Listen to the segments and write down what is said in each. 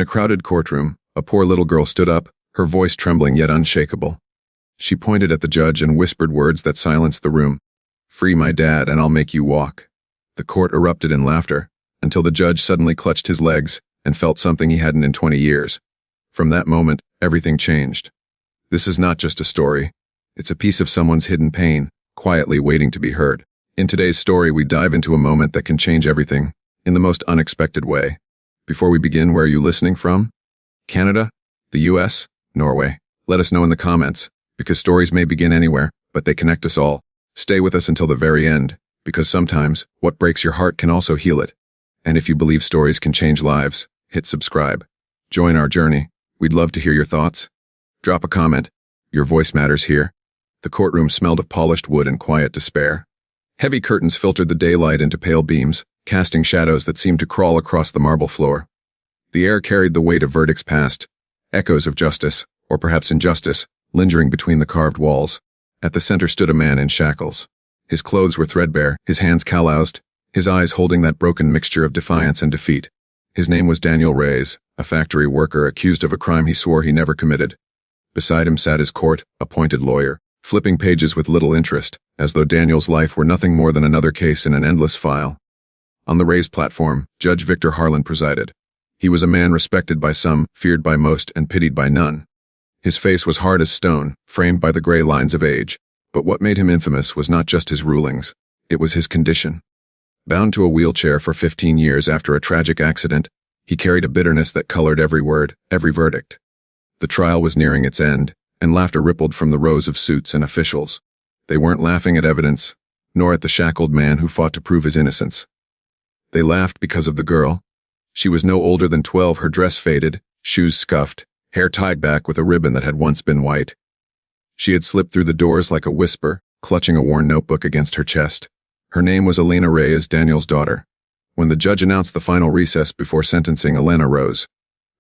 In a crowded courtroom, a poor little girl stood up, her voice trembling yet unshakable. She pointed at the judge and whispered words that silenced the room. "Free my dad and I'll make you walk." The court erupted in laughter, until the judge suddenly clutched his legs and felt something he hadn't in 20 years. From that moment, everything changed. This is not just a story. It's a piece of someone's hidden pain, quietly waiting to be heard. In today's story, we dive into a moment that can change everything, in the most unexpected way. Before we begin, where are you listening from? Canada? The US? Norway? Let us know in the comments, because stories may begin anywhere, but they connect us all. Stay with us until the very end, because sometimes, what breaks your heart can also heal it. And if you believe stories can change lives, hit subscribe. Join our journey. We'd love to hear your thoughts. Drop a comment. Your voice matters here. The courtroom smelled of polished wood and quiet despair. Heavy curtains filtered the daylight into pale beams, casting shadows that seemed to crawl across the marble floor. The air carried the weight of verdicts past, echoes of justice, or perhaps injustice, lingering between the carved walls. At the center stood a man in shackles. His clothes were threadbare, his hands calloused, his eyes holding that broken mixture of defiance and defeat. His name was Daniel Reyes, a factory worker accused of a crime he swore he never committed. Beside him sat his court-appointed lawyer, flipping pages with little interest, as though Daniel's life were nothing more than another case in an endless file. On the raised platform, Judge Victor Harlan presided. He was a man respected by some, feared by most, and pitied by none. His face was hard as stone, framed by the gray lines of age. But what made him infamous was not just his rulings, it was his condition. Bound to a wheelchair for 15 years after a tragic accident, he carried a bitterness that colored every word, every verdict. The trial was nearing its end, and laughter rippled from the rows of suits and officials. They weren't laughing at evidence, nor at the shackled man who fought to prove his innocence. They laughed because of the girl. She was no older than 12, her dress faded, shoes scuffed, hair tied back with a ribbon that had once been white. She had slipped through the doors like a whisper, clutching a worn notebook against her chest. Her name was Layla Reyes, Daniel's daughter. When the judge announced the final recess before sentencing, Layla rose.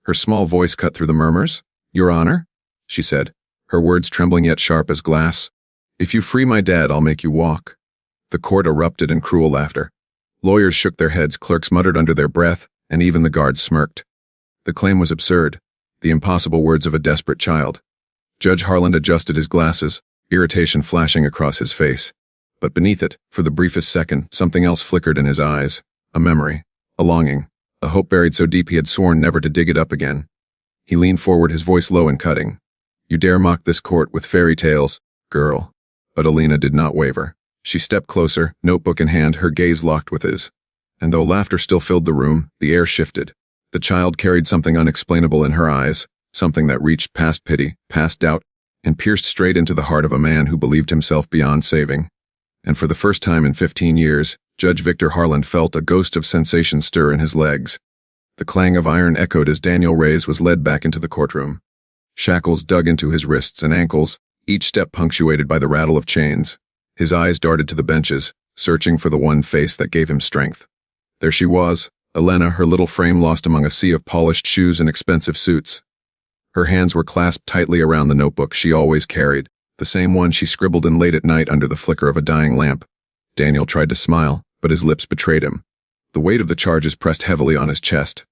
Her small voice cut through the murmurs. "Your Honor," she said, her words trembling yet sharp as glass. "If you free my dad, I'll make you walk." The court erupted in cruel laughter. Lawyers shook their heads, clerks muttered under their breath, and even the guards smirked. The claim was absurd, the impossible words of a desperate child. Judge Harlan adjusted his glasses, irritation flashing across his face. But beneath it, for the briefest second, something else flickered in his eyes. A memory, a longing, a hope buried so deep he had sworn never to dig it up again. He leaned forward, his voice low and cutting. "You dare mock this court with fairy tales, girl." But Alina did not waver. She stepped closer, notebook in hand, her gaze locked with his. And though laughter still filled the room, the air shifted. The child carried something unexplainable in her eyes, something that reached past pity, past doubt, and pierced straight into the heart of a man who believed himself beyond saving. And for the first time in 15 years, Judge Victor Harlan felt a ghost of sensation stir in his legs. The clang of iron echoed as Daniel Reyes was led back into the courtroom. Shackles dug into his wrists and ankles, each step punctuated by the rattle of chains. His eyes darted to the benches, searching for the one face that gave him strength. There she was, Elena, her little frame lost among a sea of polished shoes and expensive suits. Her hands were clasped tightly around the notebook she always carried, the same one she scribbled in late at night under the flicker of a dying lamp. Daniel tried to smile, but his lips betrayed him. The weight of the charges pressed heavily on his chest.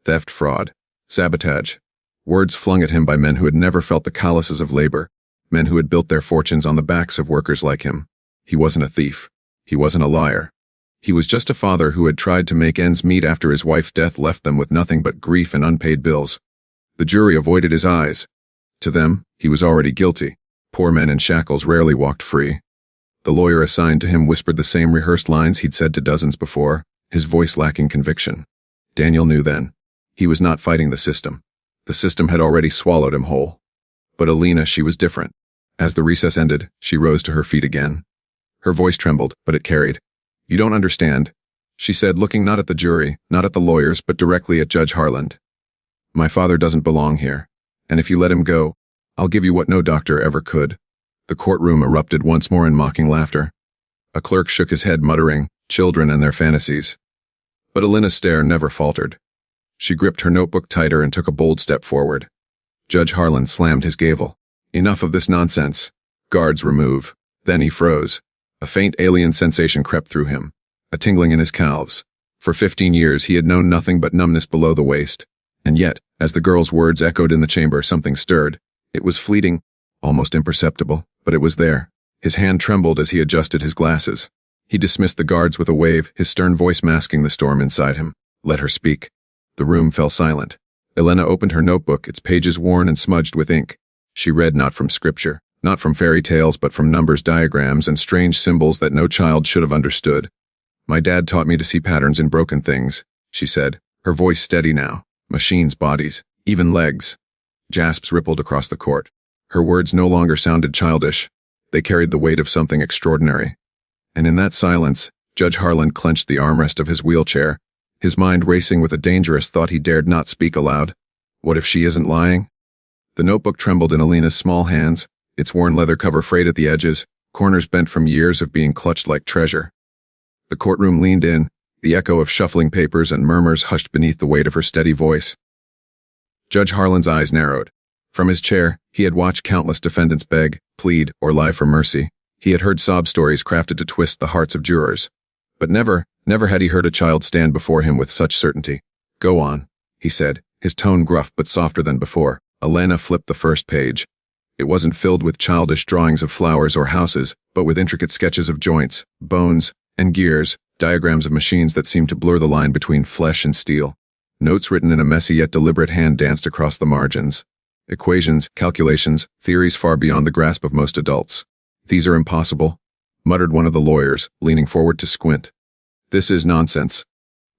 Theft, fraud, sabotage. Words flung at him by men who had never felt the calluses of labor, men who had built their fortunes on the backs of workers like him. He wasn't a thief. He wasn't a liar. He was just a father who had tried to make ends meet after his wife's death left them with nothing but grief and unpaid bills. The jury avoided his eyes. To them, he was already guilty. Poor men in shackles rarely walked free. The lawyer assigned to him whispered the same rehearsed lines he'd said to dozens before, his voice lacking conviction. Daniel knew then. He was not fighting the system. The system had already swallowed him whole. But Alina, she was different. As the recess ended, she rose to her feet again. Her voice trembled, but it carried. "You don't understand," she said, looking not at the jury, not at the lawyers, but directly at Judge Harlan. "My father doesn't belong here, and if you let him go, I'll give you what no doctor ever could." The courtroom erupted once more in mocking laughter. A clerk shook his head, muttering, "Children and their fantasies." But Alina's stare never faltered. She gripped her notebook tighter and took a bold step forward. Judge Harlan slammed his gavel. "Enough of this nonsense. Guards, remove." Then he froze. A faint alien sensation crept through him, a tingling in his calves. For 15 years he had known nothing but numbness below the waist. And yet, As the girl's words echoed in the chamber, something stirred. It was fleeting, almost imperceptible, but it was there. His hand trembled as he adjusted his glasses. He dismissed the guards with a wave, his stern voice masking the storm inside him. Let her speak. The room fell silent. Elena opened her notebook, its pages worn and smudged with ink. She read not from scripture, not from fairy tales, but from numbers, diagrams, and strange symbols that no child should have understood. My dad taught me to see patterns in broken things, she said, her voice steady now. Machines, bodies, even legs. Gasps rippled across the court. Her words no longer sounded childish. They carried the weight of something extraordinary. And in that silence, Judge Harlan clenched the armrest of his wheelchair, his mind racing with a dangerous thought he dared not speak aloud. What if she isn't lying? The notebook trembled in Elena's small hands, its worn leather cover frayed at the edges, corners bent from years of being clutched like treasure. The courtroom leaned in, the echo of shuffling papers and murmurs hushed beneath the weight of her steady voice. Judge Harlan's eyes narrowed. From his chair, he had watched countless defendants beg, plead, or lie for mercy. He had heard sob stories crafted to twist the hearts of jurors. But never had he heard a child stand before him with such certainty. Go on, he said, his tone gruff but softer than before. Elena flipped the first page. It wasn't filled with childish drawings of flowers or houses, but with intricate sketches of joints, bones, and gears, diagrams of machines that seemed to blur the line between flesh and steel. Notes written in a messy yet deliberate hand danced across the margins. Equations, calculations, theories far beyond the grasp of most adults. These are impossible, muttered one of the lawyers, leaning forward to squint. This is nonsense.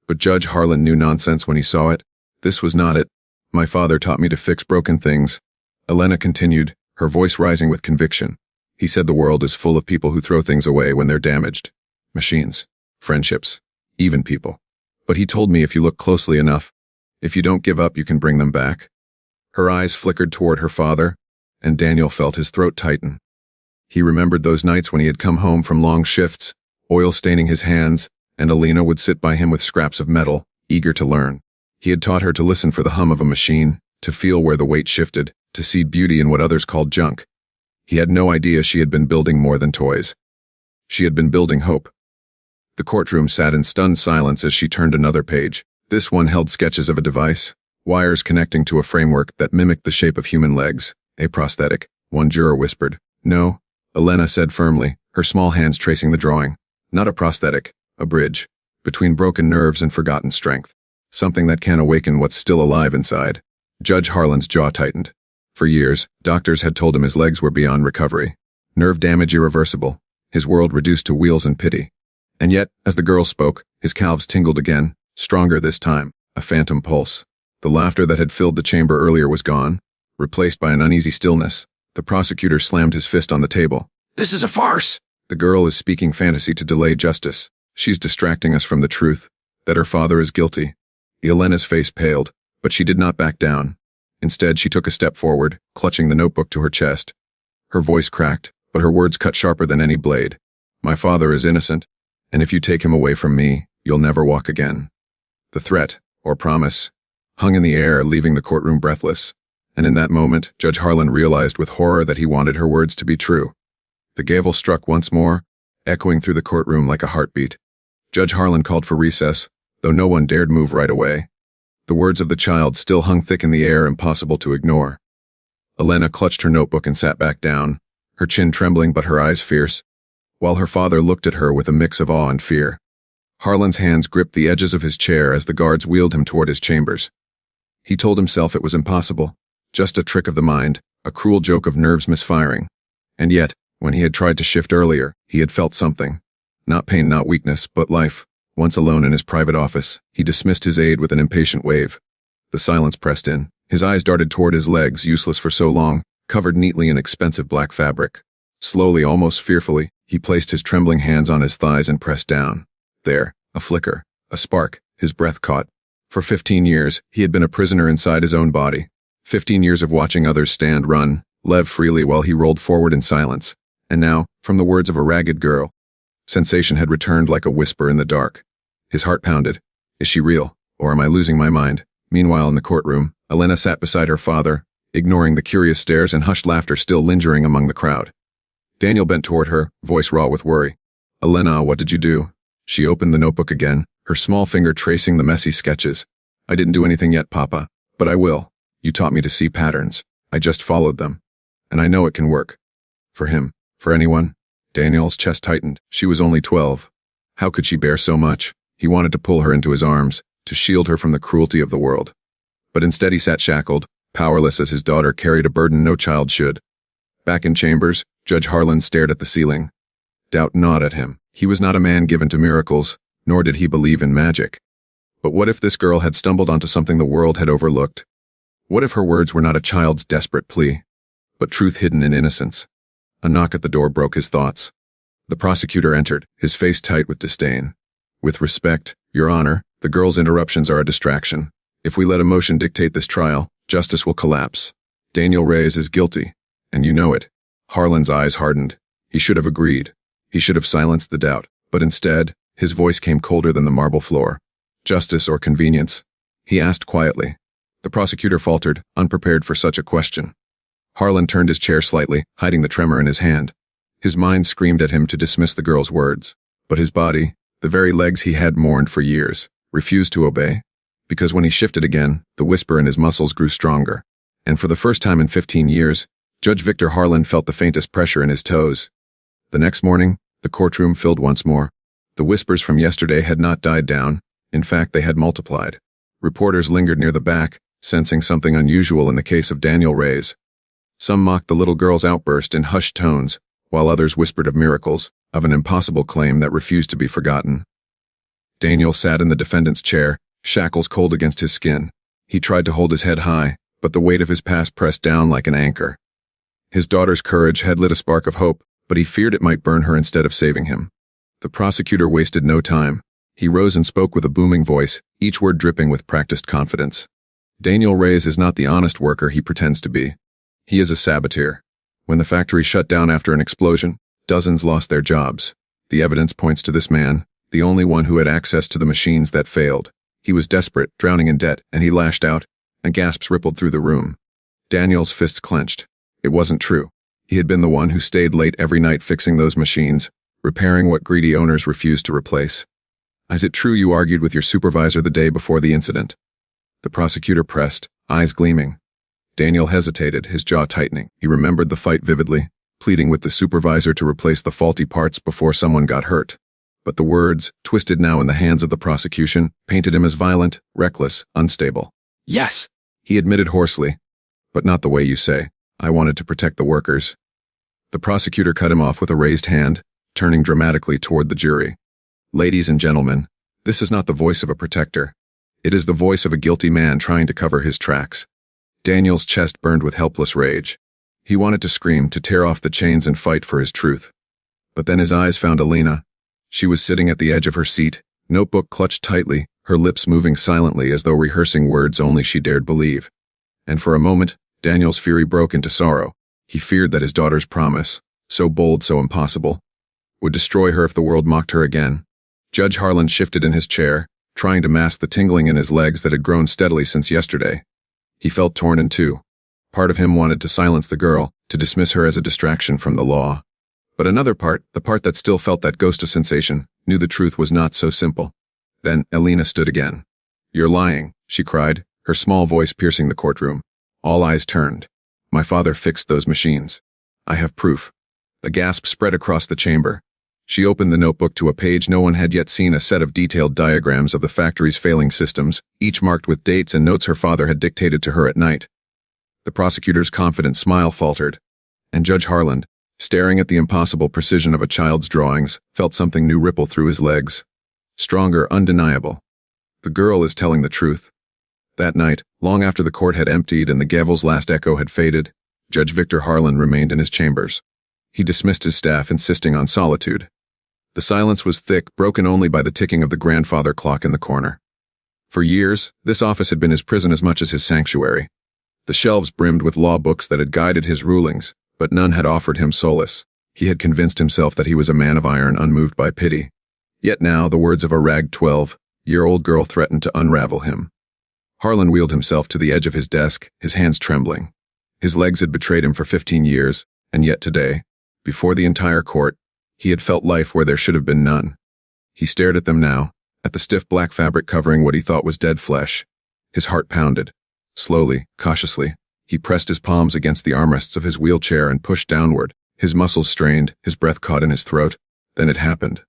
But Judge Harlan knew nonsense when he saw it. This was not it. My father taught me to fix broken things. Elena continued, her voice rising with conviction. He said the world is full of people who throw things away when they're damaged. Machines, friendships, even people. But he told me if you look closely enough, if you don't give up, you can bring them back. Her eyes flickered toward her father, and Daniel felt his throat tighten. He remembered those nights when he had come home from long shifts, oil staining his hands, and Elena would sit by him with scraps of metal, eager to learn. He had taught her to listen for the hum of a machine, to feel where the weight shifted, to see beauty in what others called junk. He had no idea she had been building more than toys. She had been building hope. The courtroom sat in stunned silence as she turned another page. This one held sketches of a device, wires connecting to a framework that mimicked the shape of human legs, a prosthetic. One juror whispered. No, Elena said firmly, her small hands tracing the drawing. Not a prosthetic, a bridge, between broken nerves and forgotten strength. Something that can awaken what's still alive inside. Judge Harlan's jaw tightened. For years, doctors had told him his legs were beyond recovery. Nerve damage irreversible, his world reduced to wheels and pity. And yet, as the girl spoke, his calves tingled again, stronger this time, a phantom pulse. The laughter that had filled the chamber earlier was gone, replaced by an uneasy stillness. The prosecutor slammed his fist on the table. This is a farce! The girl is speaking fantasy to delay justice. She's distracting us from the truth, that her father is guilty. Elena's face paled, but she did not back down. Instead, she took a step forward, clutching the notebook to her chest. Her voice cracked, but her words cut sharper than any blade. My father is innocent, and if you take him away from me, you'll never walk again. The threat, or promise, hung in the air, leaving the courtroom breathless. And in that moment, Judge Harlan realized with horror that he wanted her words to be true. The gavel struck once more, echoing through the courtroom like a heartbeat. Judge Harlan called for recess, though no one dared move right away. The words of the child still hung thick in the air, impossible to ignore. Elena clutched her notebook and sat back down, her chin trembling but her eyes fierce, while her father looked at her with a mix of awe and fear. Harlan's hands gripped the edges of his chair as the guards wheeled him toward his chambers. He told himself it was impossible, just a trick of the mind, a cruel joke of nerves misfiring. And yet, when he had tried to shift earlier, he had felt something. Not pain, not weakness, but life. Once alone in his private office, he dismissed his aide with an impatient wave. The silence pressed in. His eyes darted toward his legs, useless for so long, covered neatly in expensive black fabric. Slowly, almost fearfully, he placed his trembling hands on his thighs and pressed down. There, a flicker, a spark, his breath caught. For 15 years, he had been a prisoner inside his own body. 15 years of watching others stand, run, live freely while he rolled forward in silence. And now, from the words of a ragged girl, sensation had returned like a whisper in the dark. His heart pounded. Is she real, or am I losing my mind? Meanwhile, in the courtroom, Elena sat beside her father, ignoring the curious stares and hushed laughter still lingering among the crowd. Daniel bent toward her, voice raw with worry. Elena, what did you do? She opened the notebook again, her small finger tracing the messy sketches. I didn't do anything yet, Papa, but I will. You taught me to see patterns. I just followed them. And I know it can work. For him. For anyone. Daniel's chest tightened. She was only 12. How could she bear so much? He wanted to pull her into his arms, to shield her from the cruelty of the world. But instead he sat shackled, powerless as his daughter carried a burden no child should. Back in chambers, Judge Harlan stared at the ceiling. Doubt gnawed at him. He was not a man given to miracles, nor did he believe in magic. But what if this girl had stumbled onto something the world had overlooked? What if her words were not a child's desperate plea, but truth hidden in innocence? A knock at the door broke his thoughts. The prosecutor entered, his face tight with disdain. With respect, Your Honor, the girl's interruptions are a distraction. If we let emotion dictate this trial, justice will collapse. Daniel Reyes is guilty, and you know it. Harlan's eyes hardened. He should have agreed. He should have silenced the doubt, but instead, his voice came colder than the marble floor. Justice or convenience? He asked quietly. The prosecutor faltered, unprepared for such a question. Harlan turned his chair slightly, hiding the tremor in his hand. His mind screamed at him to dismiss the girl's words, but his body, the very legs he had mourned for years, refused to obey. Because when he shifted again, the whisper in his muscles grew stronger. And for the first time in 15 years, Judge Victor Harlan felt the faintest pressure in his toes. The next morning, the courtroom filled once more. The whispers from yesterday had not died down. In fact, they had multiplied. Reporters lingered near the back, sensing something unusual in the case of Daniel Reyes. Some mocked the little girl's outburst in hushed tones, while others whispered of miracles, of an impossible claim that refused to be forgotten. Daniel sat in the defendant's chair, shackles cold against his skin. He tried to hold his head high, but the weight of his past pressed down like an anchor. His daughter's courage had lit a spark of hope, but he feared it might burn her instead of saving him. The prosecutor wasted no time. He rose and spoke with a booming voice, each word dripping with practiced confidence. Daniel Reyes is not the honest worker he pretends to be. He is a saboteur. When the factory shut down after an explosion, dozens lost their jobs. The evidence points to this man, the only one who had access to the machines that failed. He was desperate, drowning in debt, and he lashed out, and gasps rippled through the room. Daniel's fists clenched. It wasn't true. He had been the one who stayed late every night fixing those machines, repairing what greedy owners refused to replace. Is it true you argued with your supervisor the day before the incident? The prosecutor pressed, eyes gleaming. Daniel hesitated, his jaw tightening. He remembered the fight vividly, pleading with the supervisor to replace the faulty parts before someone got hurt. But the words, twisted now in the hands of the prosecution, painted him as violent, reckless, unstable. Yes, he admitted hoarsely. But not the way you say. I wanted to protect the workers. The prosecutor cut him off with a raised hand, turning dramatically toward the jury. Ladies and gentlemen, this is not the voice of a protector. It is the voice of a guilty man trying to cover his tracks. Daniel's chest burned with helpless rage. He wanted to scream, to tear off the chains and fight for his truth. But then his eyes found Alina. She was sitting at the edge of her seat, notebook clutched tightly, her lips moving silently as though rehearsing words only she dared believe. And for a moment, Daniel's fury broke into sorrow. He feared that his daughter's promise, so bold, so impossible, would destroy her if the world mocked her again. Judge Harlan shifted in his chair, trying to mask the tingling in his legs that had grown steadily since yesterday. He felt torn in two. Part of him wanted to silence the girl, to dismiss her as a distraction from the law. But another part, the part that still felt that ghost of sensation, knew the truth was not so simple. Then Alina stood again. You're lying, she cried, her small voice piercing the courtroom. All eyes turned. My father fixed those machines. I have proof. A gasp spread across the chamber. She opened the notebook to a page no one had yet seen, a set of detailed diagrams of the factory's failing systems, each marked with dates and notes her father had dictated to her at night. The prosecutor's confident smile faltered, and Judge Harlan, staring at the impossible precision of a child's drawings, felt something new ripple through his legs. Stronger, undeniable. The girl is telling the truth. That night, long after the court had emptied and the gavel's last echo had faded, Judge Victor Harlan remained in his chambers. He dismissed his staff, insisting on solitude. The silence was thick, broken only by the ticking of the grandfather clock in the corner. For years, this office had been his prison as much as his sanctuary. The shelves brimmed with law books that had guided his rulings, but none had offered him solace. He had convinced himself that he was a man of iron, unmoved by pity. Yet now, the words of a ragged 12-year-old girl threatened to unravel him. Harlan wheeled himself to the edge of his desk, his hands trembling. His legs had betrayed him for 15 years, and yet today, before the entire court, he had felt life where there should have been none. He stared at them now, at the stiff black fabric covering what he thought was dead flesh. His heart pounded. Slowly, cautiously, he pressed his palms against the armrests of his wheelchair and pushed downward. His muscles strained, his breath caught in his throat. Then it happened.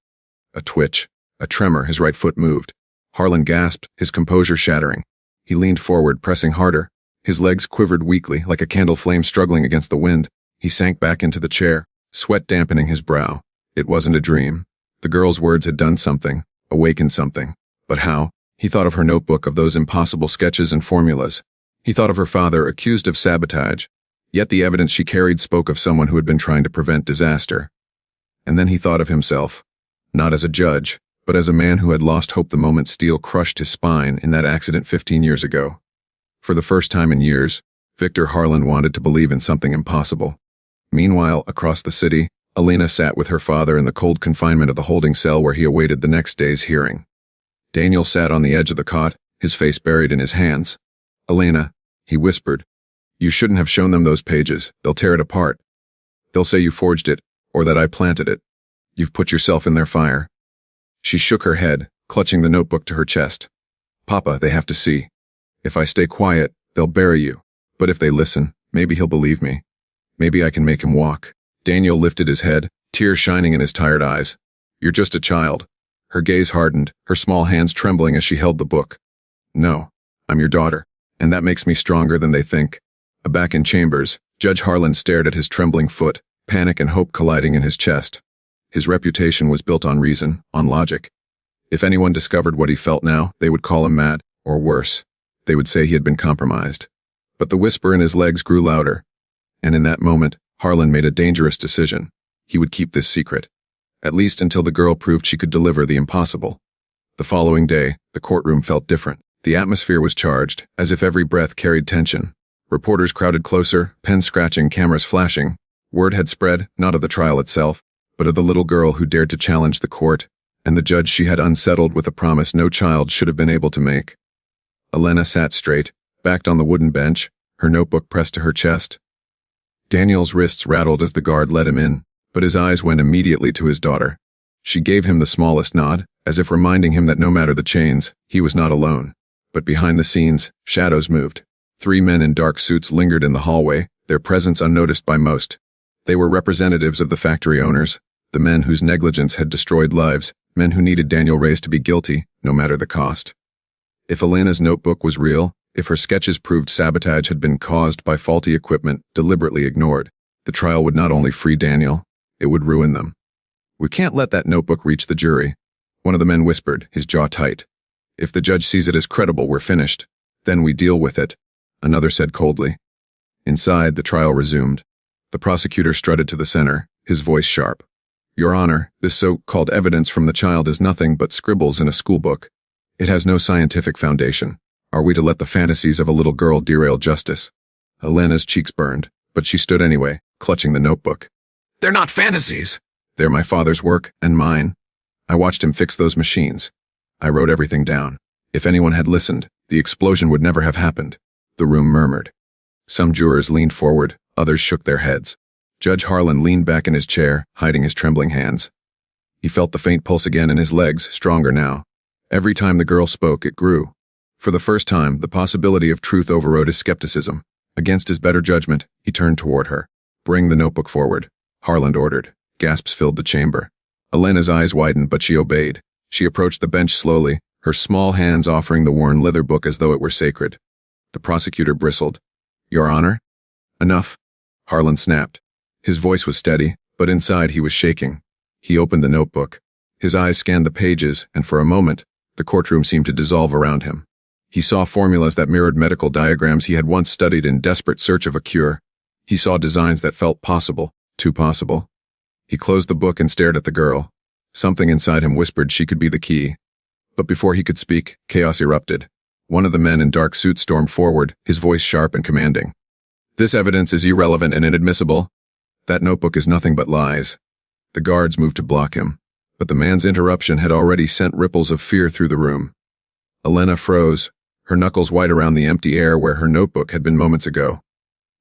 A twitch, a tremor, his right foot moved. Harlan gasped, his composure shattering. He leaned forward, pressing harder. His legs quivered weakly, like a candle flame struggling against the wind. He sank back into the chair, sweat dampening his brow. It wasn't a dream. The girl's words had done something, awakened something. But how? He thought of her notebook, of those impossible sketches and formulas. He thought of her father, accused of sabotage. Yet the evidence she carried spoke of someone who had been trying to prevent disaster. And then he thought of himself, not as a judge, but as a man who had lost hope the moment steel crushed his spine in that accident 15 years ago. For the first time in years, Victor Harlan wanted to believe in something impossible. Meanwhile, across the city, Layla sat with her father in the cold confinement of the holding cell where he awaited the next day's hearing. Daniel sat on the edge of the cot, his face buried in his hands. "Layla," he whispered, "you shouldn't have shown them those pages. They'll tear it apart. They'll say you forged it, or that I planted it. You've put yourself in their fire." She shook her head, clutching the notebook to her chest. "Papa, they have to see. If I stay quiet, they'll bury you. But if they listen, maybe he'll believe me. Maybe I can make him walk." Daniel lifted his head, tears shining in his tired eyes. "You're just a child." Her gaze hardened, her small hands trembling as she held the book. "No, I'm your daughter, and that makes me stronger than they think." Back in chambers, Judge Harlan stared at his trembling foot, panic and hope colliding in his chest. His reputation was built on reason, on logic. If anyone discovered what he felt now, they would call him mad, or worse. They would say he had been compromised. But the whisper in his legs grew louder. And in that moment, Harlan made a dangerous decision. He would keep this secret, at least until the girl proved she could deliver the impossible. The following day, the courtroom felt different. The atmosphere was charged, as if every breath carried tension. Reporters crowded closer, pens scratching, cameras flashing. Word had spread, not of the trial itself, but of the little girl who dared to challenge the court, and the judge she had unsettled with a promise no child should have been able to make. Layla sat straight, backed on the wooden bench, her notebook pressed to her chest. Daniel's wrists rattled as the guard let him in, but his eyes went immediately to his daughter. She gave him the smallest nod, as if reminding him that no matter the chains, he was not alone. But behind the scenes, shadows moved. 3 men in dark suits lingered in the hallway, their presence unnoticed by most. They were representatives of the factory owners, the men whose negligence had destroyed lives, men who needed Daniel Reyes to be guilty, no matter the cost. If Elena's notebook was real, if her sketches proved sabotage had been caused by faulty equipment deliberately ignored, the trial would not only free Daniel, it would ruin them. "We can't let that notebook reach the jury," one of the men whispered, his jaw tight. "If the judge sees it as credible, we're finished. Then we deal with it," another said coldly. Inside, the trial resumed. The prosecutor strutted to the center, his voice sharp. "Your Honor, this so-called evidence from the child is nothing but scribbles in a schoolbook. It has no scientific foundation. Are we to let the fantasies of a little girl derail justice?" Elena's cheeks burned, but she stood anyway, clutching the notebook. "They're not fantasies. They're my father's work, and mine. I watched him fix those machines. I wrote everything down. If anyone had listened, the explosion would never have happened." The room murmured. Some jurors leaned forward, others shook their heads. Judge Harlan leaned back in his chair, hiding his trembling hands. He felt the faint pulse again in his legs, stronger now. Every time the girl spoke, it grew. For the first time, the possibility of truth overrode his skepticism. Against his better judgment, he turned toward her. "Bring the notebook forward," Harlan ordered. Gasps filled the chamber. Elena's eyes widened, but she obeyed. She approached the bench slowly, her small hands offering the worn leather book as though it were sacred. The prosecutor bristled. "Your Honor?" "Enough," Harlan snapped. His voice was steady, but inside he was shaking. He opened the notebook. His eyes scanned the pages, and for a moment, the courtroom seemed to dissolve around him. He saw formulas that mirrored medical diagrams he had once studied in desperate search of a cure. He saw designs that felt possible, too possible. He closed the book and stared at the girl. Something inside him whispered she could be the key. But before he could speak, chaos erupted. One of the men in dark suits stormed forward, his voice sharp and commanding. "This evidence is irrelevant and inadmissible. That notebook is nothing but lies." The guards moved to block him, but the man's interruption had already sent ripples of fear through the room. Layla froze, her knuckles white around the empty air where her notebook had been moments ago.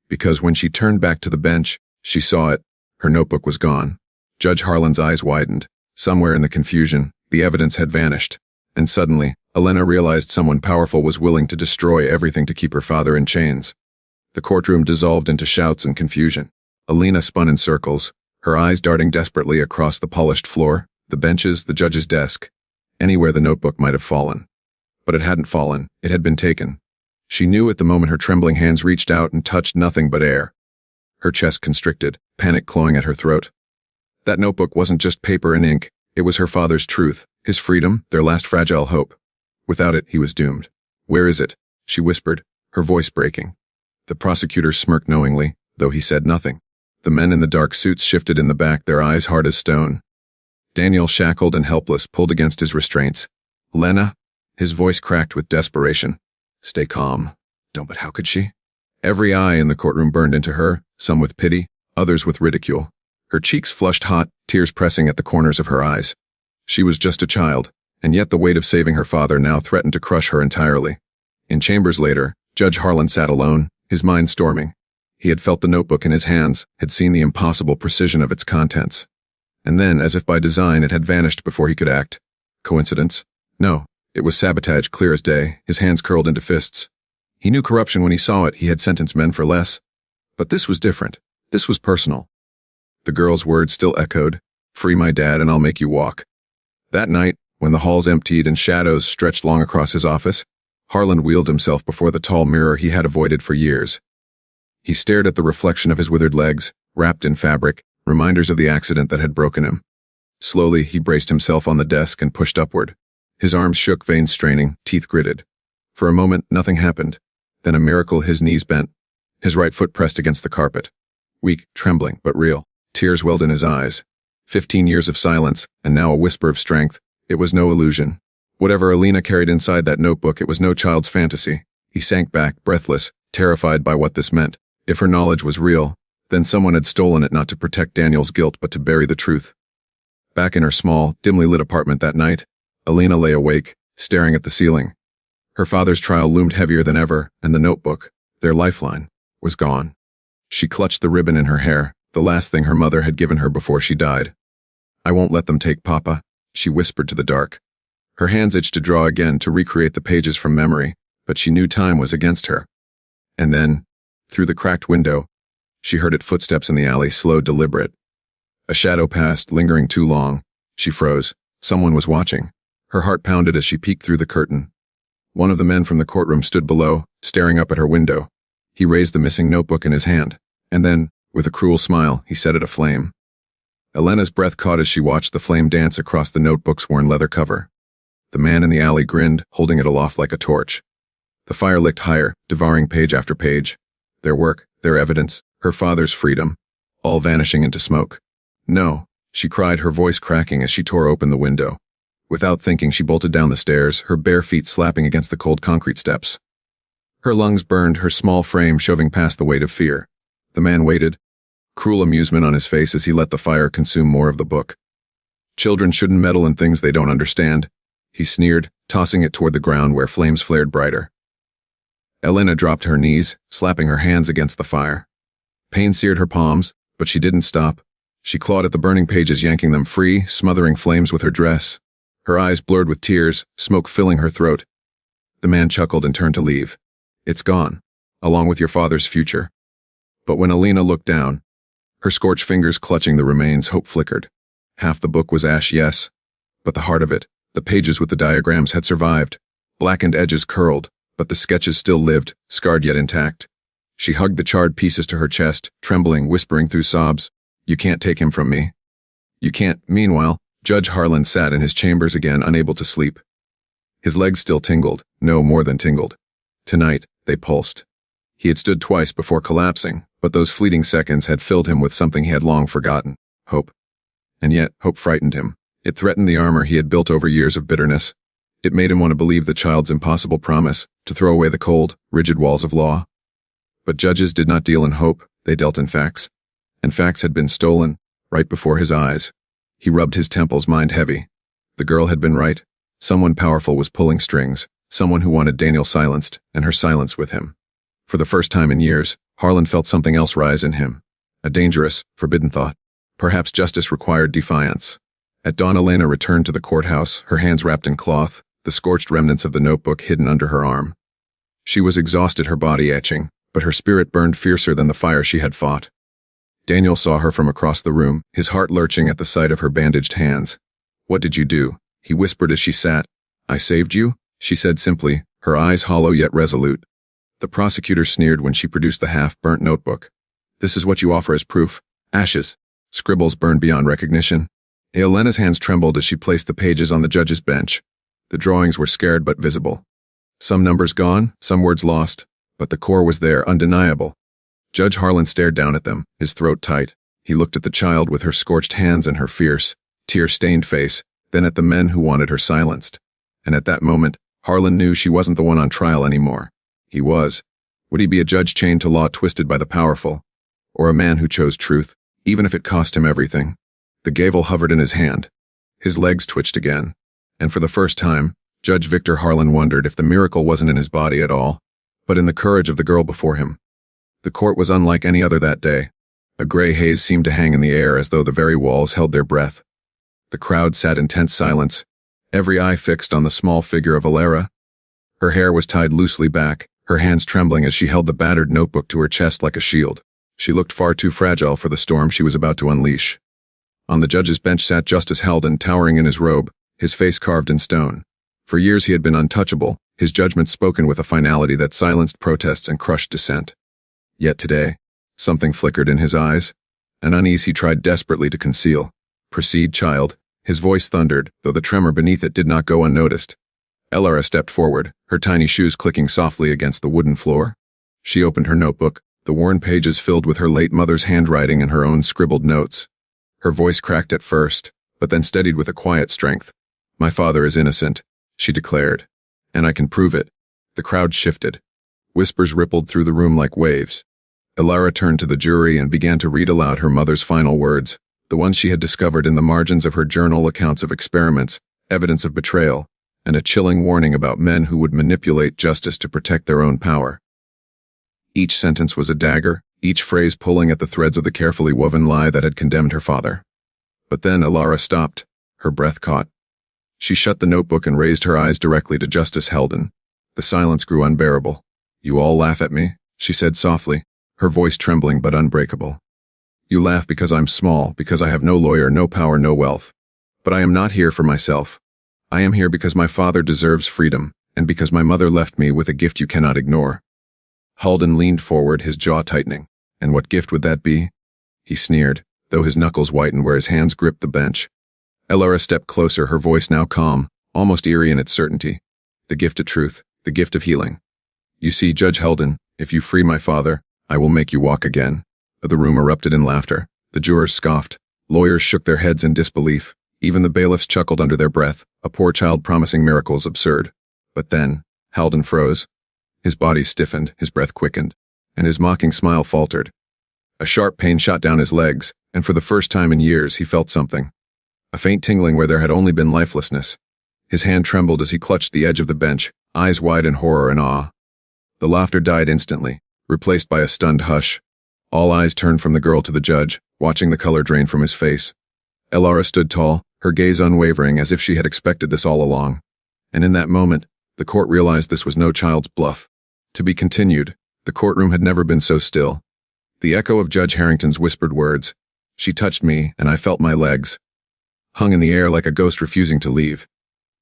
Because when she turned back to the bench, she saw it. Her notebook was gone. Judge Harlan's eyes widened. Somewhere in the confusion, the evidence had vanished. And suddenly, Elena realized someone powerful was willing to destroy everything to keep her father in chains. The courtroom dissolved into shouts and confusion. Elena spun in circles, her eyes darting desperately across the polished floor, the benches, the judge's desk, anywhere the notebook might have fallen. But it hadn't fallen, it had been taken. She knew at the moment her trembling hands reached out and touched nothing but air. Her chest constricted, panic clawing at her throat. That notebook wasn't just paper and ink, it was her father's truth, his freedom, their last fragile hope. Without it, he was doomed. "Where is it?" she whispered, her voice breaking. The prosecutor smirked knowingly, though he said nothing. The men in the dark suits shifted in the back, their eyes hard as stone. Daniel, shackled and helpless, pulled against his restraints. "Lena?" His voice cracked with desperation. "Stay calm." Don't, but how could she? Every eye in the courtroom burned into her, some with pity, others with ridicule. Her cheeks flushed hot, tears pressing at the corners of her eyes. She was just a child, and yet the weight of saving her father now threatened to crush her entirely. In chambers later, Judge Harlan sat alone, his mind storming. He had felt the notebook in his hands, had seen the impossible precision of its contents. And then, as if by design, it had vanished before he could act. Coincidence? No, it was sabotage clear as day, his hands curled into fists. He knew corruption when he saw it, he had sentenced men for less. But this was different. This was personal. The girl's words still echoed, "Free my dad and I'll make you walk." That night, when the halls emptied and shadows stretched long across his office, Harlan wheeled himself before the tall mirror he had avoided for years. He stared at the reflection of his withered legs, wrapped in fabric, reminders of the accident that had broken him. Slowly, he braced himself on the desk and pushed upward. His arms shook, veins straining, teeth gritted. For a moment, nothing happened. Then a miracle, his knees bent. His right foot pressed against the carpet. Weak, trembling, but real. Tears welled in his eyes. 15 years of silence, and now a whisper of strength. It was no illusion. Whatever Elena carried inside that notebook, it was no child's fantasy. He sank back, breathless, terrified by what this meant. If her knowledge was real, then someone had stolen it not to protect Daniel's guilt but to bury the truth. Back in her small, dimly lit apartment that night, Elena lay awake, staring at the ceiling. Her father's trial loomed heavier than ever, and the notebook, their lifeline, was gone. She clutched the ribbon in her hair, the last thing her mother had given her before she died. "I won't let them take Papa," she whispered to the dark. Her hands itched to draw again to recreate the pages from memory, but she knew time was against her. And then, through the cracked window, she heard its footsteps in the alley, slow, deliberate. A shadow passed, lingering too long. She froze. Someone was watching. Her heart pounded as she peeked through the curtain. One of the men from the courtroom stood below, staring up at her window. He raised the missing notebook in his hand, and then, with a cruel smile, he set it aflame. Elena's breath caught as she watched the flame dance across the notebook's worn leather cover. The man in the alley grinned, holding it aloft like a torch. The fire licked higher, devouring page after page. Their work, their evidence, her father's freedom, all vanishing into smoke. "No," she cried, her voice cracking as she tore open the window. Without thinking, she bolted down the stairs, her bare feet slapping against the cold concrete steps. Her lungs burned, her small frame shoving past the weight of fear. The man waited, cruel amusement on his face as he let the fire consume more of the book. "Children shouldn't meddle in things they don't understand," he sneered, tossing it toward the ground where flames flared brighter. Elena dropped to her knees, slapping her hands against the fire. Pain seared her palms, but she didn't stop. She clawed at the burning pages, yanking them free, smothering flames with her dress. Her eyes blurred with tears, smoke filling her throat. The man chuckled and turned to leave. "It's gone, along with your father's future." But when Elena looked down, her scorched fingers clutching the remains, hope flickered. Half the book was ash, yes, but the heart of it, the pages with the diagrams, had survived. Blackened edges curled, but the sketches still lived, scarred yet intact. She hugged the charred pieces to her chest, trembling, whispering through sobs, "You can't take him from me. You can't." Meanwhile, Judge Harlan sat in his chambers again, unable to sleep. His legs still tingled, no more than tingled. Tonight, they pulsed. He had stood twice before collapsing, but those fleeting seconds had filled him with something he had long forgotten: hope. And yet, hope frightened him. It threatened the armor he had built over years of bitterness. It made him want to believe the child's impossible promise, to throw away the cold, rigid walls of law. But judges did not deal in hope, they dealt in facts. And facts had been stolen, right before his eyes. He rubbed his temples, mind heavy. The girl had been right. Someone powerful was pulling strings, someone who wanted Daniel silenced, and her silence with him. For the first time in years, Harlan felt something else rise in him. A dangerous, forbidden thought. Perhaps justice required defiance. At dawn, Elena returned to the courthouse, her hands wrapped in cloth, the scorched remnants of the notebook hidden under her arm. She was exhausted, her body etching, but her spirit burned fiercer than the fire she had fought. Daniel saw her from across the room, his heart lurching at the sight of her bandaged hands. "What did you do?" he whispered as she sat. "I saved you," she said simply, her eyes hollow yet resolute. The prosecutor sneered when she produced the half-burnt notebook. "This is what you offer as proof? Ashes. Scribbles burned beyond recognition." Elena's hands trembled as she placed the pages on the judge's bench. The drawings were scared but visible. Some numbers gone, some words lost, but the core was there, undeniable. Judge Harlan stared down at them, his throat tight. He looked at the child with her scorched hands and her fierce, tear-stained face, then at the men who wanted her silenced. And at that moment, Harlan knew she wasn't the one on trial anymore. He was. Would he be a judge chained to law twisted by the powerful? Or a man who chose truth, even if it cost him everything? The gavel hovered in his hand. His legs twitched again. And for the first time, Judge Victor Harlan wondered if the miracle wasn't in his body at all, but in the courage of the girl before him. The court was unlike any other that day. A gray haze seemed to hang in the air as though the very walls held their breath. The crowd sat in tense silence, every eye fixed on the small figure of Layla. Her hair was tied loosely back, her hands trembling as she held the battered notebook to her chest like a shield. She looked far too fragile for the storm she was about to unleash. On the judge's bench sat Justice Heldon, towering in his robe, his face carved in stone. For years he had been untouchable, his judgment spoken with a finality that silenced protests and crushed dissent. Yet today, something flickered in his eyes, an unease he tried desperately to conceal. "Proceed, child," his voice thundered, though the tremor beneath it did not go unnoticed. Layla stepped forward, her tiny shoes clicking softly against the wooden floor. She opened her notebook, the worn pages filled with her late mother's handwriting and her own scribbled notes. Her voice cracked at first, but then steadied with a quiet strength. "My father is innocent," she declared, "and I can prove it." The crowd shifted. Whispers rippled through the room like waves. Layla turned to the jury and began to read aloud her mother's final words, the ones she had discovered in the margins of her journal, accounts of experiments, evidence of betrayal, and a chilling warning about men who would manipulate justice to protect their own power. Each sentence was a dagger, each phrase pulling at the threads of the carefully woven lie that had condemned her father. But then Layla stopped, her breath caught. She shut the notebook and raised her eyes directly to Justice Heldon. The silence grew unbearable. "You all laugh at me," she said softly, her voice trembling but unbreakable. "You laugh because I'm small, because I have no lawyer, no power, no wealth. But I am not here for myself. I am here because my father deserves freedom, and because my mother left me with a gift you cannot ignore." Heldon leaned forward, his jaw tightening. "And what gift would that be?" He sneered, though his knuckles whitened where his hands gripped the bench. Layla stepped closer, her voice now calm, almost eerie in its certainty. "The gift of truth, the gift of healing. You see, Judge Heldon, if you free my father, I will make you walk again." The room erupted in laughter. The jurors scoffed. Lawyers shook their heads in disbelief. Even the bailiffs chuckled under their breath, a poor child promising miracles absurd. But then, Heldon froze. His body stiffened, his breath quickened, and his mocking smile faltered. A sharp pain shot down his legs, and for the first time in years he felt something. A faint tingling where there had only been lifelessness. His hand trembled as he clutched the edge of the bench, eyes wide in horror and awe. The laughter died instantly, replaced by a stunned hush. All eyes turned from the girl to the judge, watching the color drain from his face. Layla stood tall, her gaze unwavering as if she had expected this all along. And in that moment, the court realized this was no child's bluff. To be continued, the courtroom had never been so still. The echo of Judge Harrington's whispered words, "She touched me, and I felt my legs," hung in the air like a ghost refusing to leave.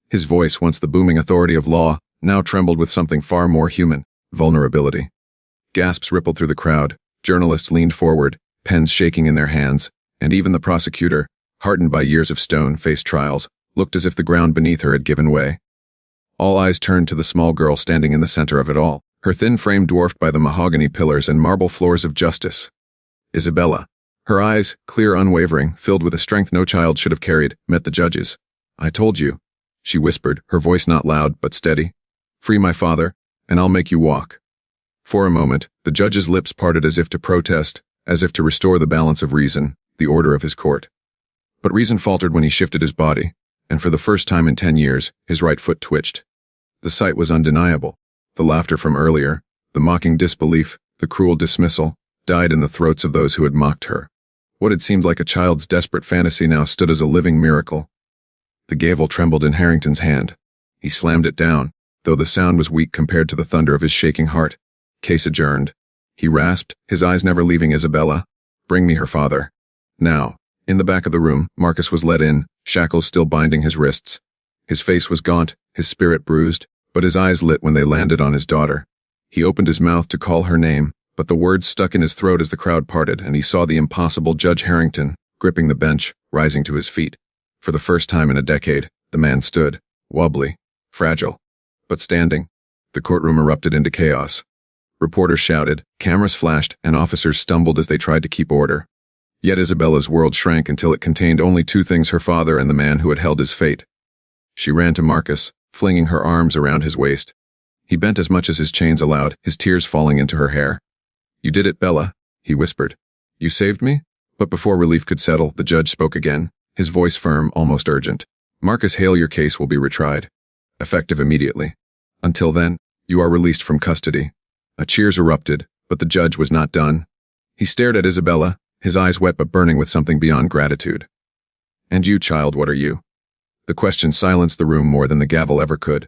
His voice, once the booming authority of law, now trembled with something far more human, vulnerability. Gasps rippled through the crowd, journalists leaned forward, pens shaking in their hands, and even the prosecutor, hardened by years of stone-faced trials, looked as if the ground beneath her had given way. All eyes turned to the small girl standing in the center of it all, her thin frame dwarfed by the mahogany pillars and marble floors of justice. Isabella, her eyes, clear, unwavering, filled with a strength no child should have carried, met the judge's. "I told you," she whispered, her voice not loud but steady. "Free my father, and I'll make you walk." For a moment, the judge's lips parted as if to protest, as if to restore the balance of reason, the order of his court. But reason faltered when he shifted his body, and for the first time in 10 years, his right foot twitched. The sight was undeniable. The laughter from earlier, the mocking disbelief, the cruel dismissal, died in the throats of those who had mocked her. What had seemed like a child's desperate fantasy now stood as a living miracle. The gavel trembled in Harrington's hand. He slammed it down, though the sound was weak compared to the thunder of his shaking heart. Case adjourned. He rasped, his eyes never leaving Isabella. Bring me her father. Now. In the back of the room, Marcus was led in, shackles still binding his wrists. His face was gaunt, his spirit bruised, but his eyes lit when they landed on his daughter. He opened his mouth to call her name, but the words stuck in his throat as the crowd parted, and he saw the impossible Judge Harrington, gripping the bench, rising to his feet. For the first time in a decade, the man stood, wobbly, fragile, but standing. The courtroom erupted into chaos. Reporters shouted, cameras flashed, and officers stumbled as they tried to keep order. Yet Isabella's world shrank until it contained only two things: her father and the man who had held his fate. She ran to Marcus, flinging her arms around his waist. He bent as much as his chains allowed, his tears falling into her hair. You did it, Bella, he whispered. You saved me? But before relief could settle, the judge spoke again, his voice firm, almost urgent. Marcus Hale, your case will be retried. Effective immediately. Until then, you are released from custody. A cheers erupted, but the judge was not done. He stared at Isabella, his eyes wet but burning with something beyond gratitude. And you, child, what are you? The question silenced the room more than the gavel ever could.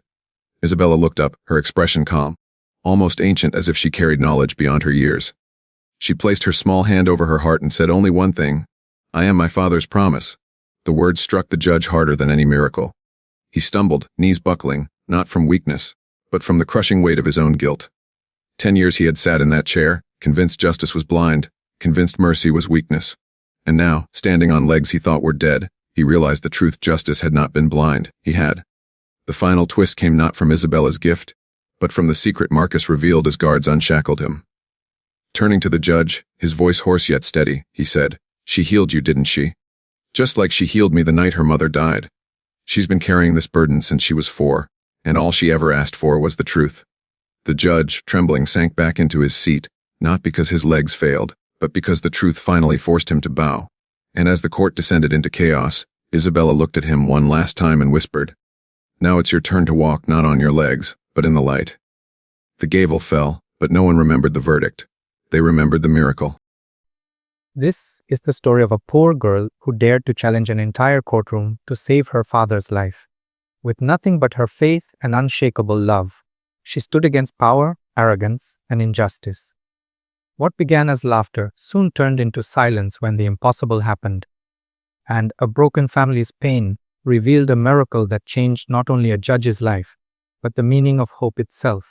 Isabella looked up, her expression calm, almost ancient, as if she carried knowledge beyond her years. She placed her small hand over her heart and said only one thing: I am my father's promise. The words struck the judge harder than any miracle. He stumbled, knees buckling, not from weakness, but from the crushing weight of his own guilt. 10 years he had sat in that chair, convinced justice was blind, convinced mercy was weakness. And now, standing on legs he thought were dead, he realized the truth: justice had not been blind, he had. The final twist came not from Isabella's gift, but from the secret Marcus revealed as guards unshackled him. Turning to the judge, his voice hoarse yet steady, he said, She healed you, didn't she? Just like she healed me the night her mother died. She's been carrying this burden since she was 4, and all she ever asked for was the truth. The judge, trembling, sank back into his seat, not because his legs failed, but because the truth finally forced him to bow. And as the court descended into chaos, Isabella looked at him one last time and whispered, Now it's your turn to walk not on your legs, but in the light. The gavel fell, but no one remembered the verdict. They remembered the miracle. This is the story of a poor girl who dared to challenge an entire courtroom to save her father's life. With nothing but her faith and unshakable love, she stood against power, arrogance, and injustice. What began as laughter soon turned into silence when the impossible happened, and a broken family's pain revealed a miracle that changed not only a judge's life, but the meaning of hope itself.